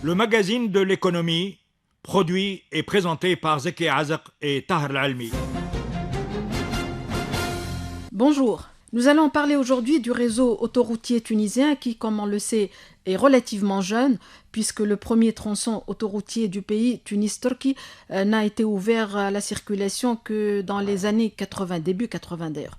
Le magazine de l'économie, produit et présenté par Zeki Azak et Tahar Almi. Bonjour, nous allons parler aujourd'hui du réseau autoroutier tunisien qui, comme on le sait, est relativement jeune puisque le premier tronçon autoroutier du pays, Tunis-Turquie, n'a été ouvert à la circulation que dans les années 80, début 80 d'ailleurs.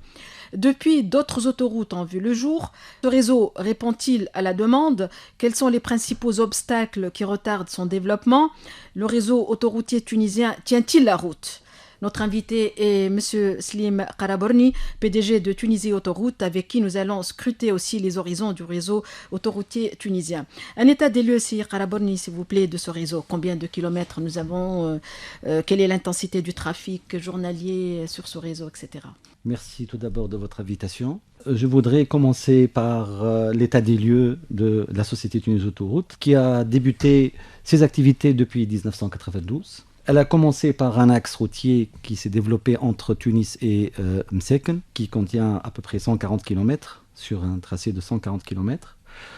Depuis, d'autres autoroutes ont vu le jour. Ce réseau répond-il à la demande? Quels sont les principaux obstacles qui retardent son développement? Le réseau autoroutier tunisien tient-il la route? Notre invité est M. Slim Karaborni, PDG de Tunisie Autoroute, avec qui nous allons scruter aussi les horizons du réseau autoroutier tunisien. Un état des lieux, Sir Karaborni, s'il vous plaît, de ce réseau. Combien de kilomètres nous avons? Quelle est l'intensité du trafic journalier sur ce réseau, etc. Merci tout d'abord de votre invitation. Je voudrais commencer par l'état des lieux de la société Tunisie Autoroute, qui a débuté ses activités depuis 1992. Elle a commencé par un axe routier qui s'est développé entre Tunis et Mseken, qui contient à peu près 140 km, sur un tracé de 140 km.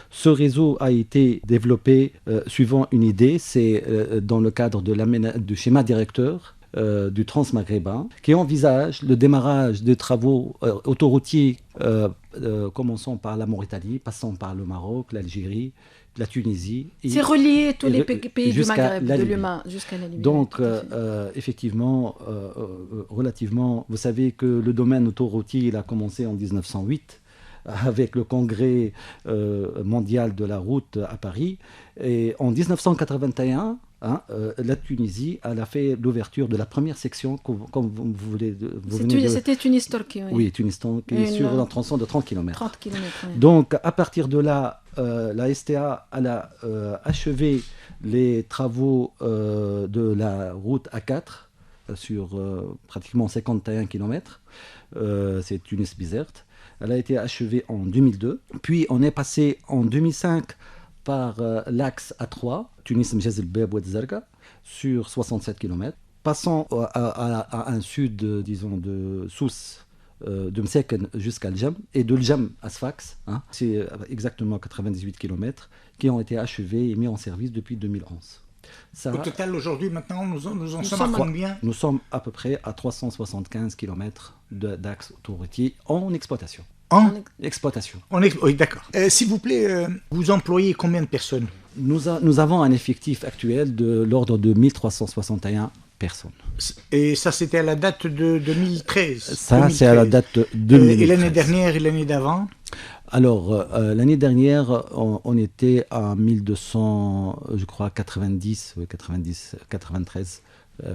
Ce réseau a été développé suivant une idée, c'est dans le cadre du schéma directeur du Transmaghrébin, qui envisage le démarrage des travaux autoroutiers commençant par la Mauritanie, passant par le Maroc, l'Algérie, la Tunisie. C'est relié tous les pays du Maghreb, de l'humain, jusqu'à la Libye. Donc, effectivement, relativement, vous savez que le domaine autoroutier, il a commencé en 1908, avec le congrès mondial de la route à Paris. Et en 1981, la Tunisie, elle a fait l'ouverture de la première section, comme vous voulez. C'était Tunis-Turquie. Oui, Tunis-Turquie, sur un tronçon de 30 km. 30 km, oui. Donc, à partir de là, la STA elle a achevé les travaux de la route A4 sur pratiquement 51 km. C'est Tunis-Bizerte. Elle a été achevée en 2002. Puis, on est passé en 2005 par l'axe A3, Tunis-Mjaz-el-Bab-Oued-Zarqa, sur 67 km. Passant à un sud, disons, de Sousse, de Mseken jusqu'à Ljam, et de Ljam à Sfax, c'est exactement 98 km, qui ont été achevés et mis en service depuis 2011. Au total, aujourd'hui, maintenant, nous en sommes à combien? Nous sommes à peu près à 375 km d'axes autoroutiers en exploitation. En exploitation. Oui, d'accord. S'il vous plaît, vous employez combien de personnes? Nous avons un effectif actuel de l'ordre de 1361 personnes. Et ça, c'était à la date de 2013? Ça, 2013. C'est à la date de 2013. Et l'année dernière et l'année d'avant? Alors, l'année dernière, on était à 1200, je crois, 93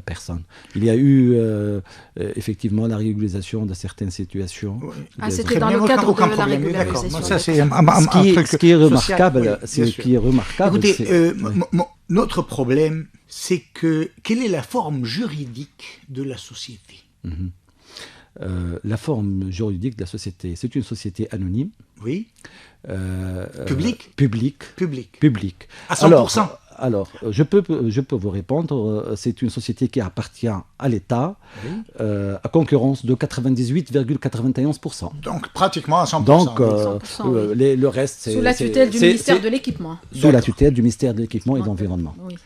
personnes. Il y a eu effectivement la régularisation de certaines situations. Oui. C'était dans le cadre de la régularisation. Ça, c'est ce qui est remarquable. Écoutez, notre problème, c'est que quelle est la forme juridique de la société? La forme juridique de la société, c'est une société anonyme. Oui. Publique. Publique. À 100%. Alors, je peux vous répondre, c'est une société qui appartient à l'État, oui. À concurrence de 98,91%. Donc, pratiquement à 100%. Donc, 100%, oui. le reste, c'est... Sous la tutelle du ministère de l'Équipement. Sous la tutelle du ministère de l'Équipement et de l'Environnement. Oui.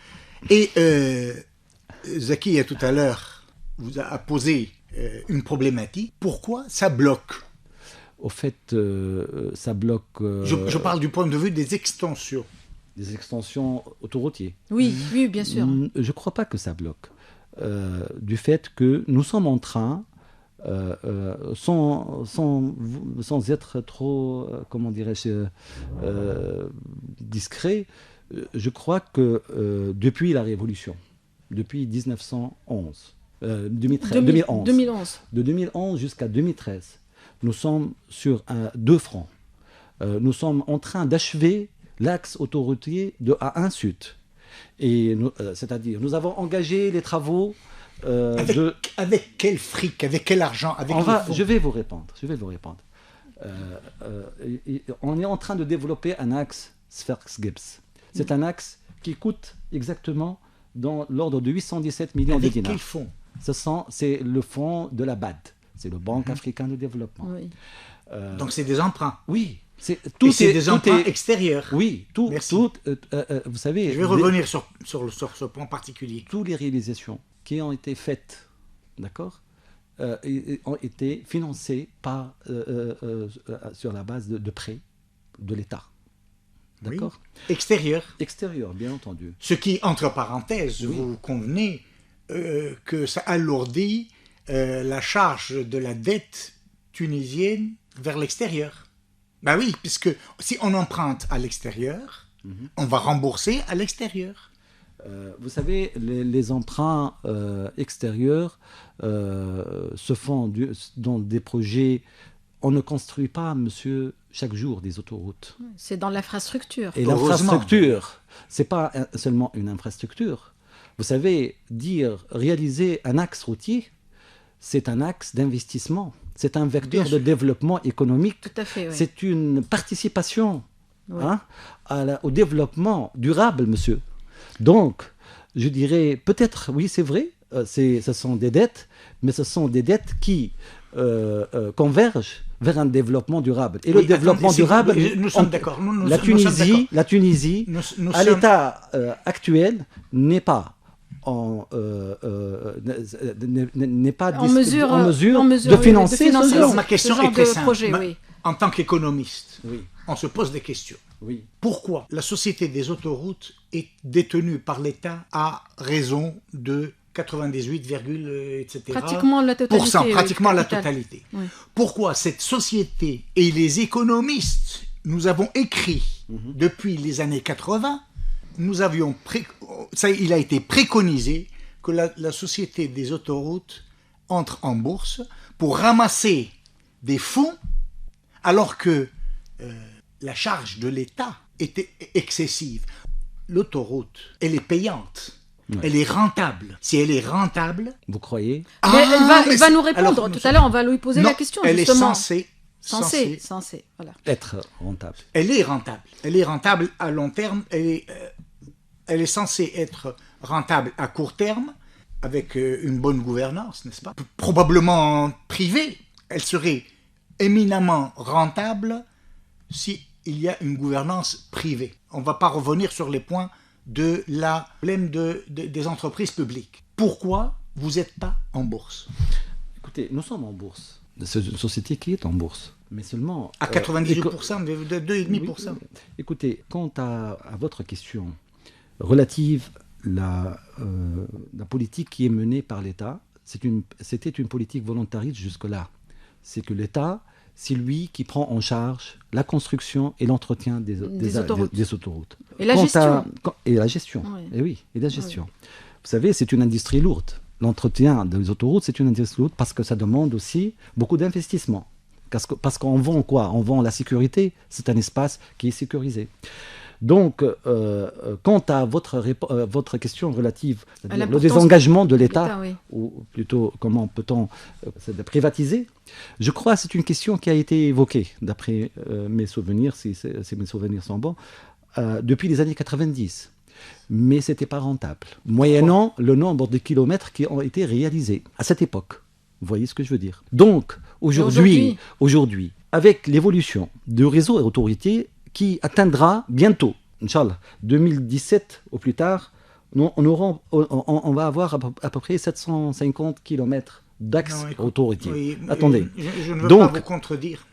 Et Zaki, tout à l'heure, vous a posé une problématique. Pourquoi ça bloque? Au fait, ça bloque... Je parle du point de vue des extensions. Des extensions autoroutières. Oui, bien sûr. Je ne crois pas que ça bloque. Du fait que nous sommes en train, sans être trop, comment dirais-je, discret, je crois que depuis la Révolution, depuis 2011, de 2011 jusqu'à 2013, nous sommes sur deux fronts. Nous sommes en train d'achever l'axe autoroutier de A1 Sud. Et c'est-à-dire, nous avons engagé les travaux... avec quel fric, avec quel argent, je vais vous répondre. On est en train de développer un axe Sfax-Gibbs. C'est un axe qui coûte exactement dans l'ordre de 817 millions de dinars. Avec quel fonds? C'est le fonds de la BAD. C'est le Banque africaine de développement. Oui. Donc c'est des emprunts? Oui. Et c'est des emprunts extérieurs. Oui, Merci. vous savez... Je vais revenir sur ce point particulier. Toutes les réalisations qui ont été faites, d'accord, ont été financées sur la base de prêts de l'État. D'accord. Oui. Extérieur, bien entendu. Ce qui, entre parenthèses, Oui. vous convenez que ça alourdit la charge de la dette tunisienne vers l'extérieur. Ben oui, puisque si on emprunte à l'extérieur, on va rembourser à l'extérieur. Vous savez, les emprunts extérieurs se font dans des projets. On ne construit pas, monsieur, chaque jour des autoroutes. C'est dans l'infrastructure. Et Heureusement. l'infrastructure, c'est pas seulement une infrastructure. Vous savez, réaliser un axe routier, c'est un axe d'investissement. C'est un vecteur Bien de sûr. développement économique. Tout à fait, oui. C'est une participation Oui. au développement durable, monsieur. Donc, je dirais, peut-être, oui, c'est vrai, ce sont des dettes, mais ce sont des dettes qui convergent vers un développement durable. Et le Oui, développement attendez, durable, nous sommes d'accord. la Tunisie, Nous à sommes- l'état actuel, n'est pas n'est pas En mesure de financer ce Alors, genre. ma question ce genre est très de simple. projet, oui. En tant qu'économiste, Oui, on se pose des questions. oui. Pourquoi la société des autoroutes est détenue par l'État à raison de 98, etc. Pratiquement la totalité. oui, pratiquement la capital. totalité. Oui. Pourquoi cette société et les économistes, nous avons écrit depuis les années 80, il a été préconisé que la société des autoroutes entre en bourse pour ramasser des fonds alors que la charge de l'État était excessive. L'autoroute, elle est payante. Ouais. Elle est rentable. Si elle est rentable... Vous croyez? Mais elle va c'est- nous répondre. alors, Tout à l'heure, on va lui poser non, la question, elle justement. est Censée, voilà. Être rentable. Elle est rentable. Elle est rentable à long terme. Elle est censée être rentable à court terme avec une bonne gouvernance, n'est-ce pas? Probablement privée. Elle serait éminemment rentable si il y a une gouvernance privée. On ne va pas revenir sur les points de la problème des entreprises publiques. Pourquoi vous n'êtes pas en bourse? Écoutez, nous sommes en bourse. C'est une société qui est en bourse. Mais seulement... À 98%, de 2,5%. Oui. Écoutez, quant à votre question relative à la politique qui est menée par l'État, c'était une politique volontariste jusque-là. C'est que l'État, c'est lui qui prend en charge la construction et l'entretien des autoroutes. Et la gestion. Et la gestion. Oui. Et oui, et la gestion. Vous savez, c'est une industrie lourde. L'entretien des autoroutes, c'est une industrie lourde parce que ça demande aussi beaucoup d'investissement. Parce qu'on vend quoi? On vend la sécurité. C'est un espace qui est sécurisé. Donc, quant à votre question relative au désengagement de l'État, oui. ou plutôt comment peut-on privatiser, je crois que c'est une question qui a été évoquée, d'après mes souvenirs, si mes souvenirs sont bons, depuis les années 90. Mais ce n'était pas rentable, moyennant le nombre de kilomètres qui ont été réalisés à cette époque. Vous voyez ce que je veux dire? Donc, aujourd'hui, avec l'évolution du réseau autoroutier qui atteindra bientôt, Inch'Allah, 2017 au plus tard, on va avoir à peu près 750 km d'axes autoroutiers. Oui, attendez. Je ne veux pas vous contredire.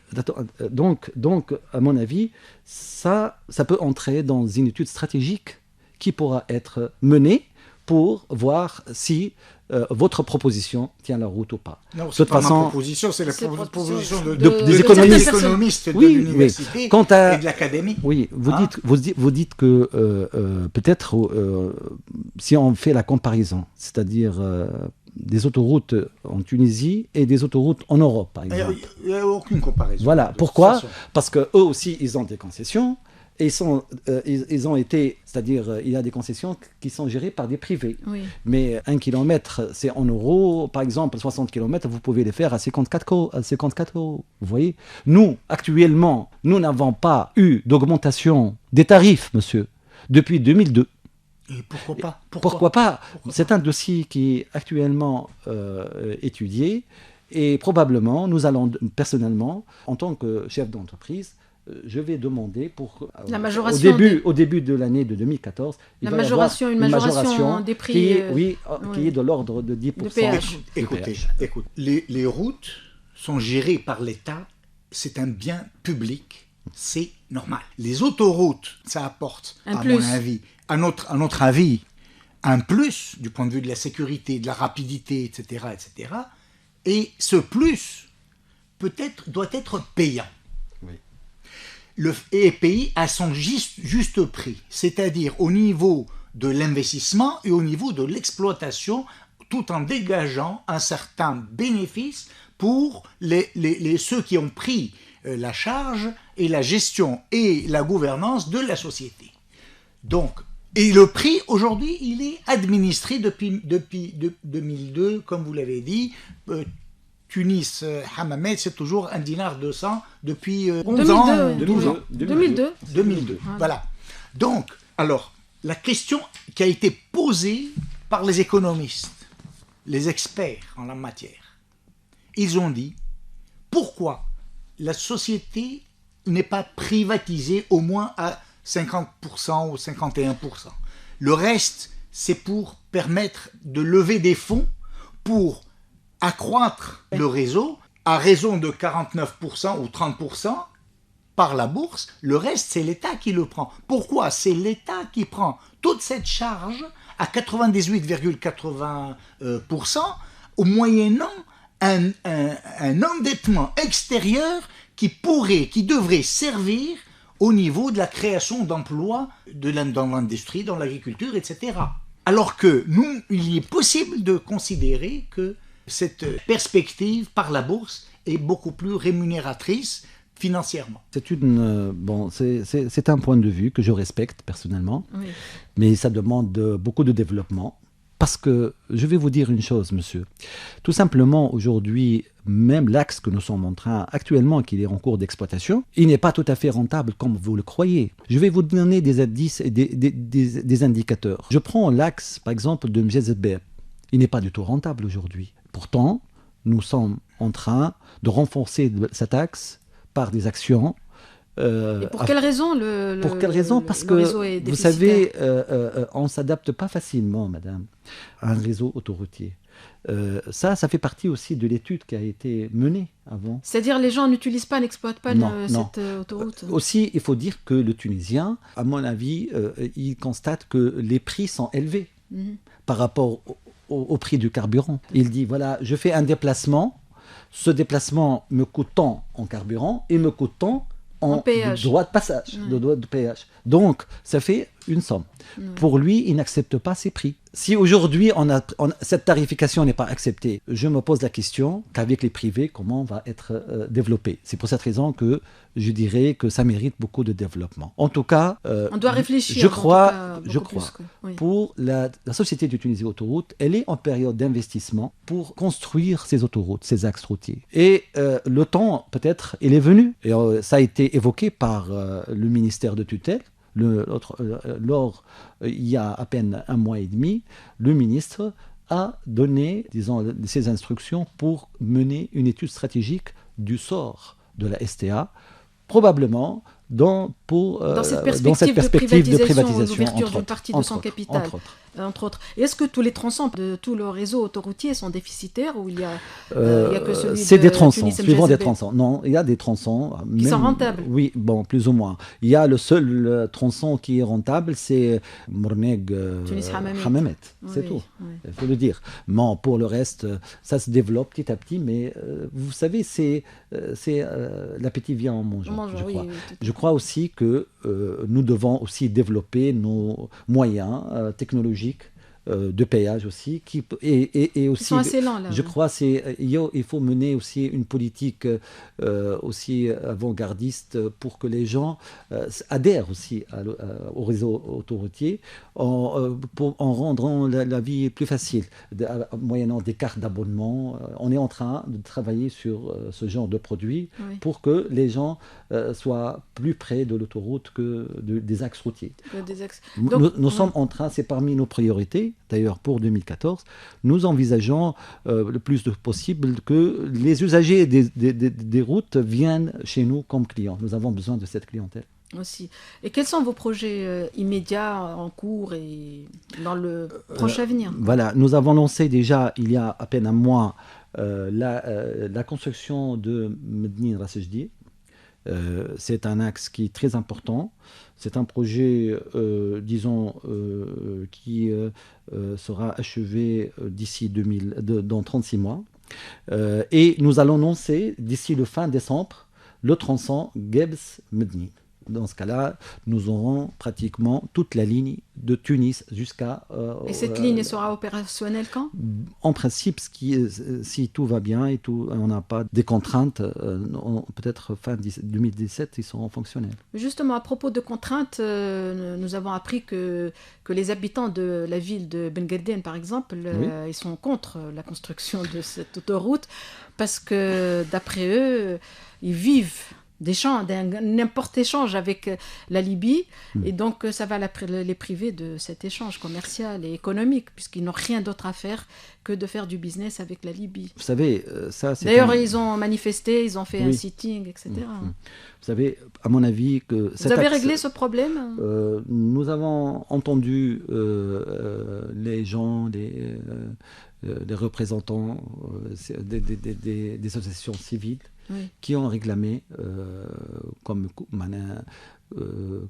Donc, à mon avis, ça peut entrer dans une étude stratégique qui pourra être menée pour voir si votre proposition tient la route ou pas. Non, c'est pas ma proposition, c'est la proposition des économistes de l'université et de l'académie. Oui, vous dites que peut-être si on fait la comparaison, c'est-à-dire des autoroutes en Tunisie et des autoroutes en Europe, par exemple. Il n'y a aucune comparaison. Voilà, pourquoi? Parce qu'eux aussi, ils ont des concessions. Et ils ont été, c'est-à-dire il y a des concessions qui sont gérées par des privés. Oui. Mais 1 kilomètre, c'est en euros. Par exemple, 60 kilomètres, vous pouvez les faire à 54 euros. Vous voyez? Nous, actuellement, nous n'avons pas eu d'augmentation des tarifs, monsieur, depuis 2002. Et pourquoi pas? Pourquoi pas? C'est un dossier qui est actuellement étudié. Et probablement, nous allons, personnellement, en tant que chef d'entreprise, je vais demander pour La majoration au début de l'année de 2014, une majoration des prix qui est de l'ordre de 10%. De péage. Écoutez, les routes sont gérées par l'État, c'est un bien public, c'est normal. Les autoroutes, ça apporte, mon avis, à notre avis, un plus du point de vue de la sécurité, de la rapidité, etc., etc. Et ce plus doit être payant. Oui. Et payé à son juste prix, c'est-à-dire au niveau de l'investissement et au niveau de l'exploitation, tout en dégageant un certain bénéfice pour ceux qui ont pris la charge et la gestion et la gouvernance de la société. Donc, et le prix, aujourd'hui, il est administré depuis 2002, comme vous l'avez dit. Tunis, Hammamet, c'est toujours 1 dinar 200 depuis 11 ans. 2002. Voilà. Donc, alors, la question qui a été posée par les économistes, les experts en la matière, ils ont dit, pourquoi la société n'est pas privatisée au moins à 50% ou 51%. Le reste, c'est pour permettre de lever des fonds pour accroître le réseau à raison de 49% ou 30% par la bourse. Le reste, c'est l'État qui le prend. Pourquoi ? C'est l'État qui prend toute cette charge à 98,80% au moyennant un endettement extérieur qui devrait servir au niveau de la création d'emplois dans l'industrie, dans l'agriculture, etc. Alors que il est possible de considérer que cette perspective par la bourse est beaucoup plus rémunératrice financièrement. C'est un point de vue que je respecte personnellement, mais ça demande beaucoup de développement. Parce que, je vais vous dire une chose, monsieur. Tout simplement, aujourd'hui, même l'axe que nous sommes en train, actuellement, qui est en cours d'exploitation, il n'est pas tout à fait rentable comme vous le croyez. Je vais vous donner des indices et des indicateurs. Je prends l'axe, par exemple, de Mjezebeb. Il n'est pas du tout rentable aujourd'hui. Pourtant, nous sommes en train de renforcer cet axe par des actions. Et pour quelle raison Parce le réseau est que, vous déficitaire. savez, on ne s'adapte pas facilement, madame, à un réseau autoroutier. Ça fait partie aussi de l'étude qui a été menée avant. C'est-à-dire les gens n'utilisent pas, n'exploitent pas cette autoroute. Aussi, il faut dire que le Tunisien, à mon avis, il constate que les prix sont élevés par rapport au prix du carburant. Il dit, voilà, je fais un déplacement, ce déplacement me coûte tant en carburant et me coûte tant en droit de passage, de droit de péage. Donc, ça fait une somme. Pour lui, il n'accepte pas ces prix. Si aujourd'hui, cette tarification n'est pas acceptée, je me pose la question qu'avec les privés, comment on va être développé. C'est pour cette raison que je dirais que ça mérite beaucoup de développement. En tout cas, on doit réfléchir. Je crois, oui. pour la société de Tunisie Autoroute, elle est en période d'investissement pour construire ces autoroutes, ces axes routiers. Et le temps, peut-être, il est venu. Et ça a été évoqué par le ministère de tutelle. Il y a à peine 1 mois et demi, le ministre a donné, disons, ses instructions pour mener une étude stratégique du sort de la STA, probablement dans cette perspective de privatisation, l'ouverture d'une partie de son capital, entre autres. Et est-ce que tous les tronçons de tout le réseau autoroutier sont déficitaires ou il y a que celui c'est des tronçons, Tunis suivant des tronçons. Non, il y a des tronçons qui sont rentables. Oui, bon, plus ou moins. Il y a le seul tronçon qui est rentable, c'est Mourneg Hammamet. C'est tout. Il faut le dire. Bon, pour le reste, ça se développe petit à petit, mais vous savez, c'est l'appétit vient en mangeant, je crois. Je crois aussi que nous devons aussi développer nos moyens technologiques de péage aussi, et aussi, ils sont assez lents, là. Je crois il faut mener aussi une politique aussi avant-gardiste pour que les gens adhèrent aussi au réseau autoroutier en rendant la vie plus facile, moyennant des cartes d'abonnement. On est en train de travailler sur ce genre de produit pour que les gens soient plus près de l'autoroute que des axes routiers. Donc, nous sommes en train, c'est parmi nos priorités, d'ailleurs pour 2014, nous envisageons le plus possible que les usagers des routes viennent chez nous comme clients. Nous avons besoin de cette clientèle. Aussi. Et quels sont vos projets immédiats, en cours et dans le proche avenir? Voilà, nous avons lancé déjà, il y a à peine un mois, la construction de Medni Rasejdi. C'est un axe qui est très important. C'est un projet, qui sera achevé dans 36 mois. Et nous allons lancer d'ici le fin décembre le tronçon Gebs-Medni. Dans ce cas-là, nous aurons pratiquement toute la ligne de Tunis jusqu'à... Et cette ligne sera opérationnelle quand? En principe, si tout va bien et on n'a pas des contraintes, peut-être fin 2017, ils seront fonctionnels. Justement, à propos de contraintes, nous avons appris que les habitants de la ville de Ben Guedden, par exemple, ils sont contre la construction de cette autoroute parce que, d'après eux, ils vivent n'importe échange avec la Libye, et donc ça va les priver de cet échange commercial et économique, puisqu'ils n'ont rien d'autre à faire que de faire du business avec la Libye. Vous savez, ça c'est... D'ailleurs, ils ont manifesté, ils ont fait un sitting, etc. Vous savez, à mon avis... Vous avez réglé ce problème? Nous avons entendu les gens, les représentants des associations civiles, qui ont réclamé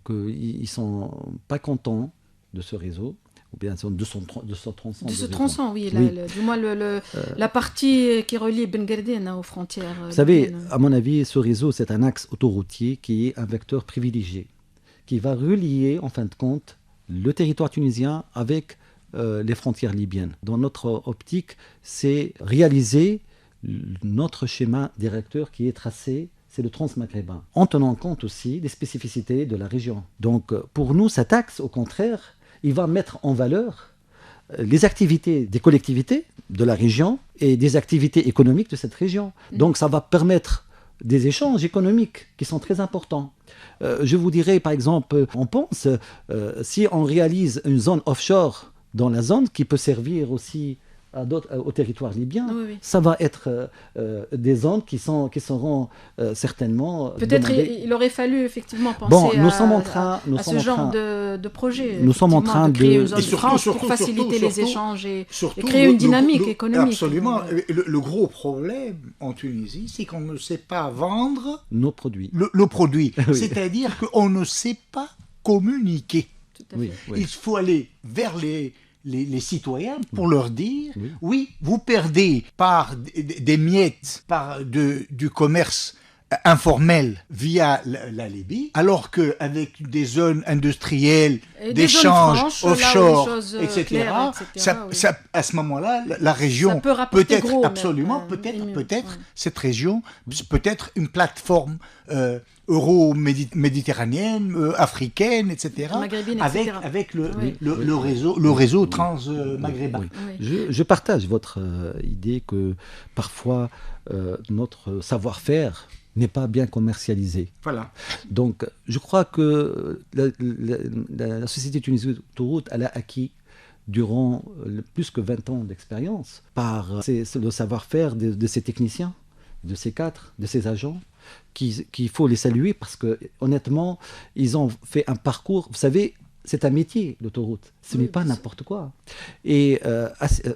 qu'ils ne sont pas contents de ce réseau, ou bien de ce tronçon. De ce tronçon, oui. Du moins, la partie qui relie Ben Guedden aux frontières. Vous savez, à mon avis, ce réseau, c'est un axe autoroutier qui est un vecteur privilégié, qui va relier, en fin de compte, le territoire tunisien avec les frontières libyennes. Dans notre optique, c'est réaliser notre schéma directeur qui est tracé, c'est le transmaghrébin, en tenant compte aussi des spécificités de la région. Donc pour nous, cet axe, au contraire, il va mettre en valeur les activités des collectivités de la région et des activités économiques de cette région. Donc ça va permettre des échanges économiques qui sont très importants. Je vous dirais, par exemple, on pense, si on réalise une zone offshore dans la zone qui peut servir aussi au territoire libyen, ça va être des zones qui seront certainement... Peut-être il aurait fallu effectivement penser à ce genre de projet. Nous sommes en train de créer une zone franche pour faciliter les échanges et créer une dynamique économique. Absolument. Le gros problème en Tunisie, c'est qu'on ne sait pas vendre nos produits. Le produit. C'est-à-dire qu'on ne sait pas communiquer. Tout à fait. Il faut aller vers les citoyens pour leur dire oui, vous perdez par des miettes du commerce informel via la Libye, alors qu'avec des zones industrielles, d'échanges offshore, etc., à ce moment-là, la région peut être absolument, peut-être cette région peut être une plateforme euro-méditerranéenne, africaine, etc., avec le réseau trans-maghrébin. Je partage votre idée que parfois notre savoir-faire n'est pas bien commercialisé. Voilà. Donc, je crois que la société tunisienne Autoroute, elle a acquis durant plus que 20 ans d'expérience par le savoir-faire de ces techniciens, de ces cadres, de ces agents, qu'il faut les saluer parce que, honnêtement, ils ont fait un parcours. Vous savez, c'est un métier, l'autoroute. Ce n'est pas n'importe quoi. Et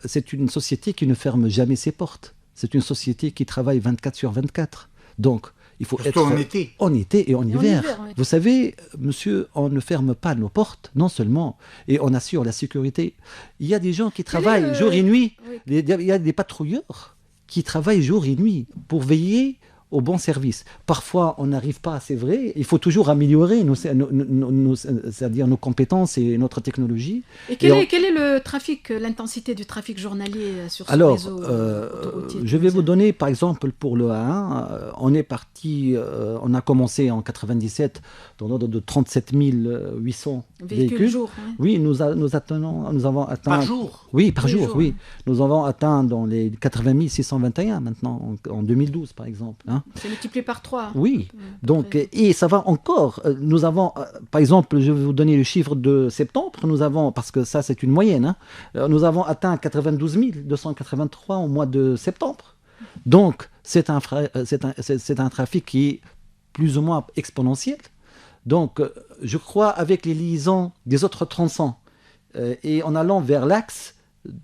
c'est une société qui ne ferme jamais ses portes. C'est une société qui travaille 24 sur 24. Donc, il faut être en été et en hiver. Vous savez, monsieur, on ne ferme pas nos portes, non seulement, et on assure la sécurité. Il y a des gens qui travaillent jour et nuit. Il y a des patrouilleurs qui travaillent jour et nuit pour veiller au bon service. Parfois, on n'arrive pas, c'est vrai. Il faut toujours améliorer c'est-à-dire nos compétences et notre technologie. Et quel est le trafic, l'intensité du trafic journalier sur ce réseau je vais vous donner, par exemple, pour le A1, on est parti, on a commencé en 97 dans l'ordre de 37 800 véhicules. Jour, oui, nous avons atteint... Par jour? Oui, par jour, oui. Nous avons atteint dans les 80 621 maintenant, en 2012, par exemple. Hein. Hein. C'est multiplié par 3. Oui, donc, et ça va encore. Nous avons, par exemple, je vais vous donner le chiffre de septembre, nous avons, parce que ça c'est une moyenne, hein, nous avons atteint 92 283 au mois de septembre. Donc, c'est un trafic qui est plus ou moins exponentiel. Donc, je crois avec les liaisons des autres tronçons et en allant vers l'axe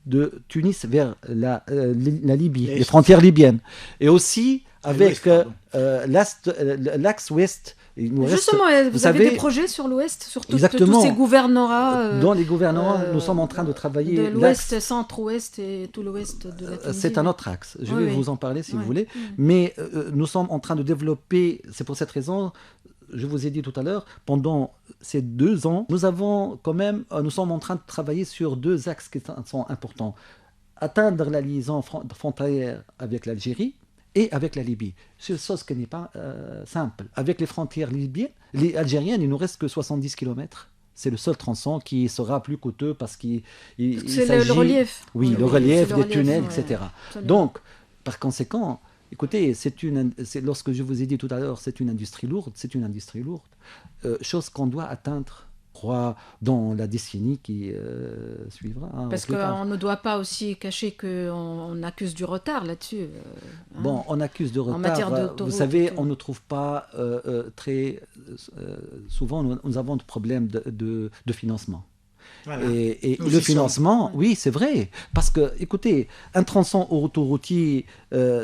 de Tunis vers la Libye, les frontières libyennes, et aussi avec l'axe ouest. Justement, vous avez des projets sur l'ouest, sur tous ces gouvernorats. Dans les gouvernorats, nous sommes en train de travailler. De l'ouest, centre-ouest et tout l'ouest de la Tunisie. C'est un autre axe. Je vais vous en parler si vous voulez. Mais nous sommes en train de développer, c'est pour cette raison, je vous ai dit tout à l'heure, pendant ces 2 ans, nous sommes en train de travailler sur 2 axes qui sont importants. Atteindre la liaison frontalière avec l'Algérie et avec la Libye. C'est une chose qui n'est pas simple. Avec les frontières algériennes, il nous reste que 70 km. C'est le seul tronçon qui sera plus coûteux parce qu'il s'agit... le relief. Oui, le relief, des tunnels, etc. Donc, par conséquent, écoutez, lorsque je vous ai dit tout à l'heure, c'est une industrie lourde, chose qu'on doit atteindre, je crois, dans la décennie qui suivra. Parce qu'on ne doit pas aussi cacher qu'on accuse du retard là-dessus. Bon, on accuse de retard. En matière d'autoroute. Vous savez, on ne trouve pas très souvent, nous avons des problèmes de financement. Voilà. Et le financement, oui, c'est vrai. Parce que, écoutez, un tronçon autoroutier,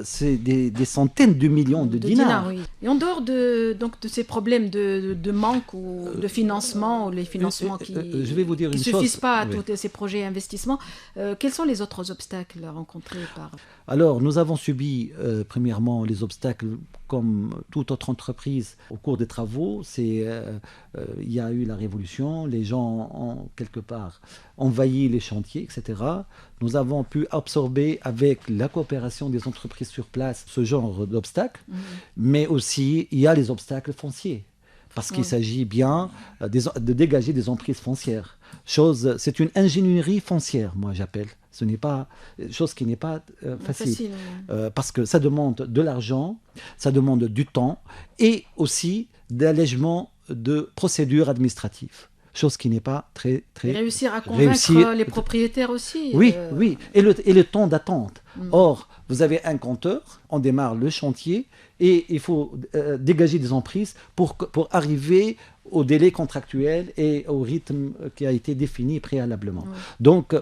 c'est des centaines de millions de dinars. Oui. Et en dehors de ces problèmes de manque ou de financement, ou les financements qui ne suffisent pas à tous ces projets et investissements, quels sont les autres obstacles rencontrés par... Alors, nous avons subi, premièrement, les obstacles comme toute autre entreprise au cours des travaux. Il y a eu la révolution, les gens ont quelque part envahi les chantiers, etc. Nous avons pu absorber avec la coopération des entreprises sur place ce genre d'obstacles, mais aussi il y a les obstacles fonciers, parce qu'il s'agit bien de dégager des emprises foncières. C'est une ingénierie foncière, moi j'appelle. Ce n'est pas chose qui n'est pas facile, parce que ça demande de l'argent, ça demande du temps et aussi d'allègement de procédures administratives. Chose qui n'est pas très réussir à convaincre les propriétaires aussi. Oui, et le temps d'attente. Or, vous avez un compteur, on démarre le chantier et il faut dégager des emprises pour arriver au délai contractuel et au rythme qui a été défini préalablement. Donc,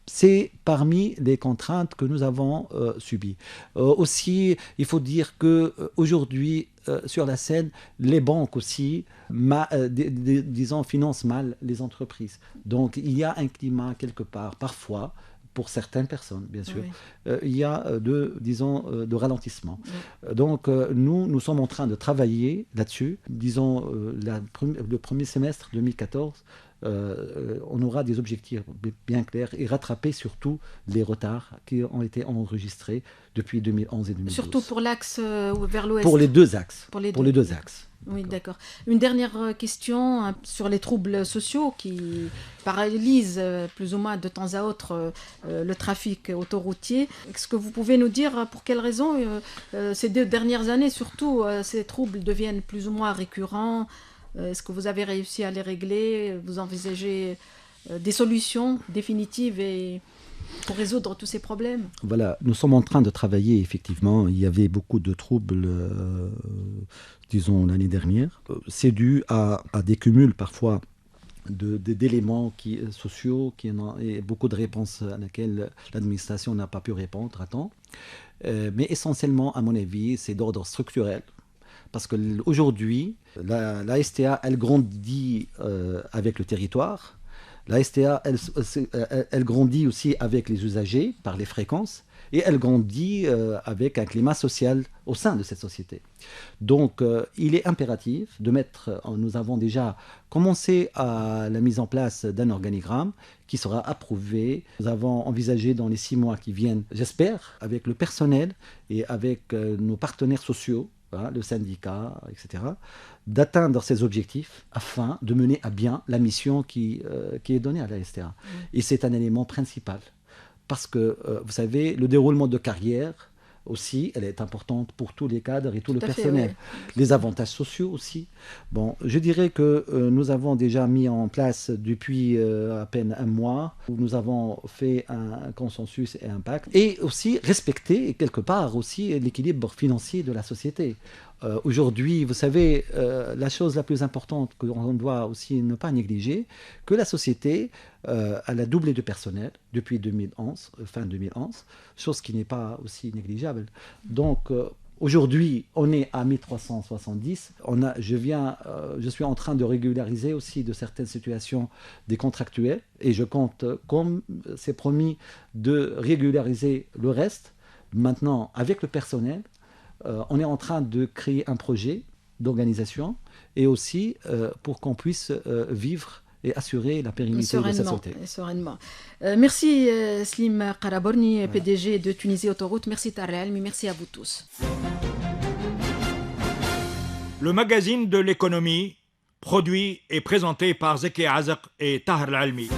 c'est parmi les contraintes que nous avons subies. Aussi, il faut dire qu'aujourd'hui, sur la scène, les banques aussi, disons, financent mal les entreprises. Donc, il y a un climat quelque part, parfois, pour certaines personnes, bien sûr, il y a de ralentissement. Donc, nous sommes en train de travailler là-dessus. Disons, le premier semestre 2014, on aura des objectifs bien clairs et rattraper surtout les retards qui ont été enregistrés depuis 2011 et 2012. Surtout pour l'axe vers l'ouest. Pour les 2 axes. Pour les deux axes. Oui, d'accord. Une dernière question sur les troubles sociaux qui paralysent plus ou moins de temps à autre le trafic autoroutier. Est-ce que vous pouvez nous dire pour quelles raisons ces 2 dernières années, surtout, ces troubles deviennent plus ou moins récurrents? Est-ce que vous avez réussi à les régler? Vous envisagez des solutions définitives pour résoudre tous ces problèmes? Voilà, nous sommes en train de travailler, effectivement. Il y avait beaucoup de troubles, disons, l'année dernière. C'est dû à des cumuls, parfois, d'éléments sociaux et beaucoup de réponses à laquelle l'administration n'a pas pu répondre à temps. Mais essentiellement, à mon avis, c'est d'ordre structurel. Parce qu'aujourd'hui, la STA, elle grandit avec le territoire. La STA, elle grandit aussi avec les usagers, par les fréquences. Et elle grandit avec un climat social au sein de cette société. Donc, il est impératif de nous avons déjà commencé à la mise en place d'un organigramme qui sera approuvé. Nous avons envisagé dans les 6 mois qui viennent, j'espère, avec le personnel et avec nos partenaires sociaux, le syndicat, etc., d'atteindre ces objectifs afin de mener à bien la mission qui est donnée à la STA. Et c'est un élément principal. Parce que, vous savez, le déroulement de carrière aussi, elle est importante pour tous les cadres et tout le Tout à fait, personnel. Les avantages sociaux aussi. Bon, je dirais que nous avons déjà mis en place depuis à peine un mois, où nous avons fait un consensus et un pacte, et aussi respecter quelque part aussi l'équilibre financier de la société. Aujourd'hui, vous savez, la chose la plus importante qu'on doit aussi ne pas négliger, que la société elle a doublé de personnel depuis 2011, fin 2011, chose qui n'est pas aussi négligeable. Donc, aujourd'hui, on est à 1370. Je suis en train de régulariser aussi de certaines situations des contractuels et je compte, comme c'est promis, de régulariser le reste. Maintenant, avec le personnel, on est en train de créer un projet d'organisation et aussi pour qu'on puisse vivre et assurer la pérennité de cette société. Sereinement. Merci Slim Karaborni, PDG de Tunisie Autoroute. Merci Tahar Almi, merci à vous tous. Le magazine de l'économie, produit et présenté par Zeki Azak et Tahar Almi.